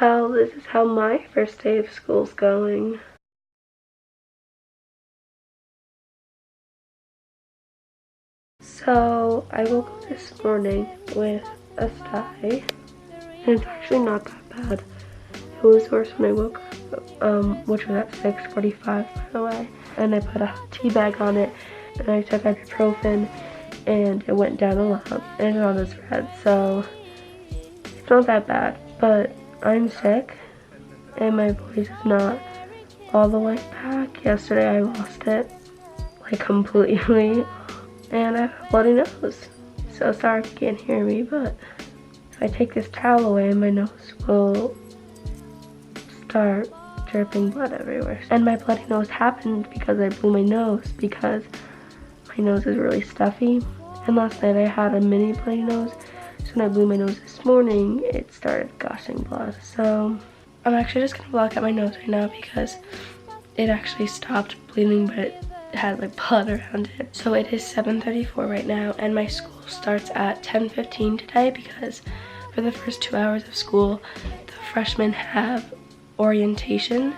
Well, this is how my first day of school's going. So, I woke up this morning with a sty, and it's actually not that bad. It was worse when I woke up, which was at 6:45 by the way, and I put a tea bag on it, and I took ibuprofen, and it went down a lot, and it's all this red, so it's not that bad, but I'm sick, and my voice is not all the way back. Yesterday I lost it, like completely, and I have a bloody nose. So sorry if you can't hear me, but if I take this towel away, my nose will start dripping blood everywhere. And my bloody nose happened because I blew my nose, because my nose is really stuffy. And last night I had a mini bloody nose, so when I blew my nose this morning, it started gushing blood. So I'm actually just gonna block out my nose right now because it actually stopped bleeding, but it had like blood around it. So it is 7:34 right now, and my school starts at 10:15 today because for the first 2 hours of school, the freshmen have orientation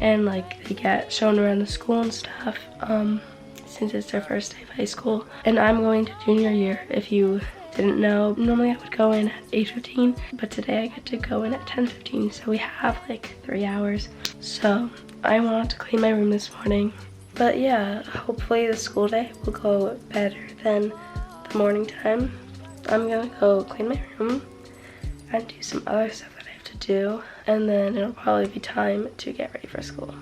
and like they get shown around the school and stuff since it's their first day of high school. And I'm going to junior year, if you didn't know. Normally I would go in at 8:15, but today I get to go in at 10:15, so we have like 3 hours. So I wanted to clean my room this morning, but yeah, hopefully the school day will go better than the morning time. I'm gonna go clean my room and do some other stuff that I have to do, and then it'll probably be time to get ready for school.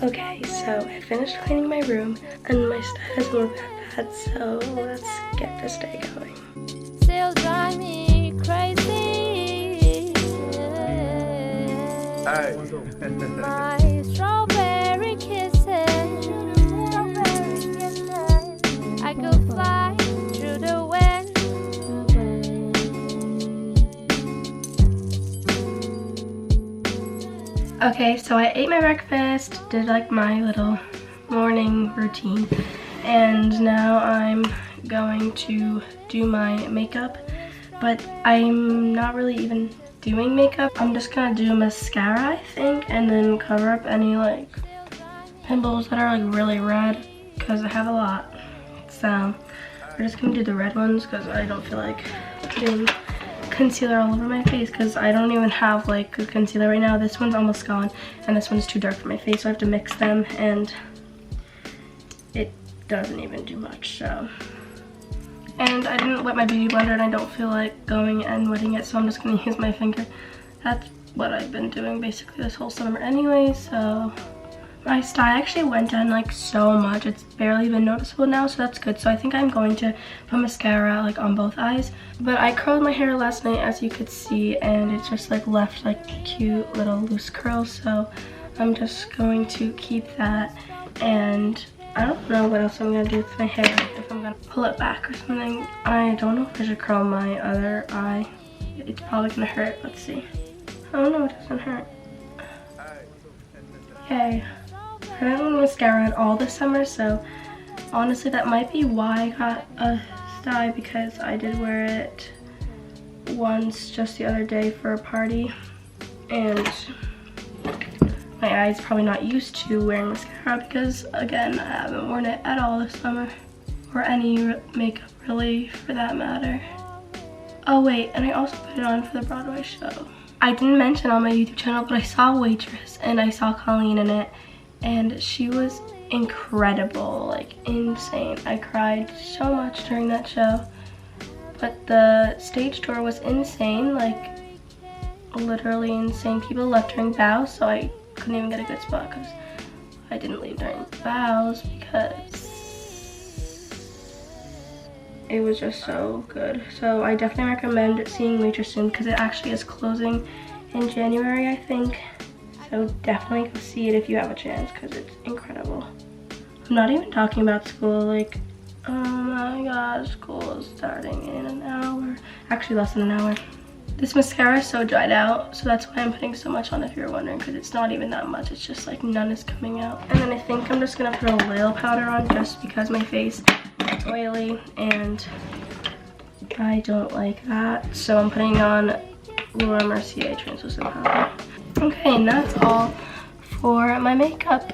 Okay, so I finished cleaning my room and my stuff doesn't look that bad, so let's get this day going. Still drive me crazy. My strawberry kisses, I could fly through the wind. Okay, so I ate my breakfast, did like my little morning routine, and now I'm going to do my makeup, but I'm not really even doing makeup. I'm just gonna do mascara, I think, and then cover up any like pimples that are like really red, because I have a lot. So we're just gonna do the red ones because I don't feel like putting concealer all over my face, because I don't even have like good concealer right now. This one's almost gone and this one's too dark for my face, so I have to mix them and it doesn't even do much. So, and I didn't wet my beauty blender and I don't feel like going and wetting it, so I'm just gonna use my finger. That's what I've been doing basically this whole summer anyway. So my style actually went down like so much, it's barely even noticeable now, so that's good. So I think I'm going to put mascara like on both eyes. But I curled my hair last night, as you could see, and it just like left like cute little loose curls, so I'm just going to keep that. And I don't know what else I'm gonna do with my hair, if I'm gonna pull it back or something. I don't know if I should curl my other eye. It's probably gonna hurt. Let's see. Oh no, it doesn't hurt. Yay. I haven't worn mascara at all this summer, so honestly that might be why I got a sty, because I did wear it once just the other day for a party, and my eye's probably not used to wearing mascara because, again, I haven't worn it at all this summer, or any makeup really for that matter. Oh wait, and I also put it on for the Broadway show. I didn't mention on my YouTube channel, but I saw Waitress and I saw Colleen in it, and she was incredible, like insane. I cried so much during that show, but the stage tour was insane, like literally insane. People left during bows, so I couldn't even get a good spot because I didn't leave during bows because it was just so good. So I definitely recommend seeing Waitress soon, because it actually is closing in January, I think. So definitely go see it if you have a chance, because it's incredible. I'm not even talking about school, like, oh my god, school is starting in an hour. Actually less than an hour. This mascara is so dried out, so that's why I'm putting so much on if you're wondering, because it's not even that much. It's just like none is coming out. And then I think I'm just gonna put a little powder on just because my face is oily and I don't like that. So I'm putting on Grwm Mercier translucent powder. Okay, and that's all for my makeup.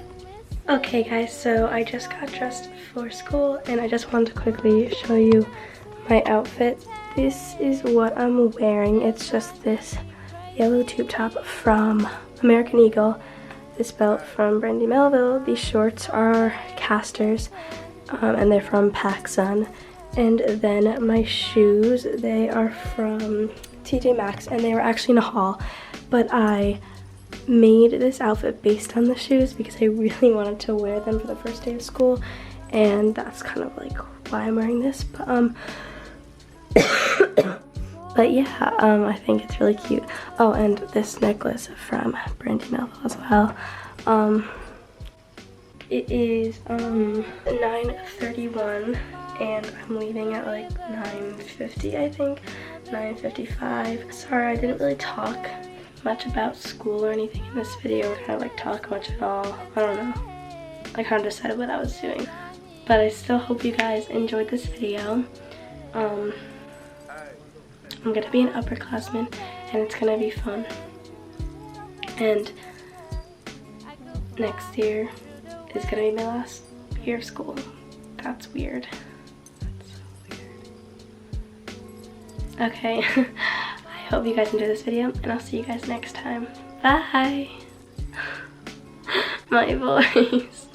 Okay guys, so I just got dressed for school and I just wanted to quickly show you my outfit. This is what I'm wearing. It's just this yellow tube top from American Eagle, this belt from Brandy Melville, these shorts are Casters, and they're from PacSun, and then my shoes, they are from TJ Maxx, and they were actually in a haul, but I made this outfit based on the shoes because I really wanted to wear them for the first day of school, and that's kind of like why I'm wearing this. But yeah, I think it's really cute. Oh, and this necklace from Brandy Melville as well. It is 9:31 and I'm leaving at like 9:50, I think, 9:55. Sorry, I didn't really talk much about school or anything in this video, or kind of like talk much at all. I don't know. I kind of decided what I was doing. But I still hope you guys enjoyed this video. I'm gonna be an upperclassman and it's gonna be fun. And next year is gonna be my last year of school. That's weird. That's so weird. Okay, I hope you guys enjoyed this video and I'll see you guys next time. Bye! My voice.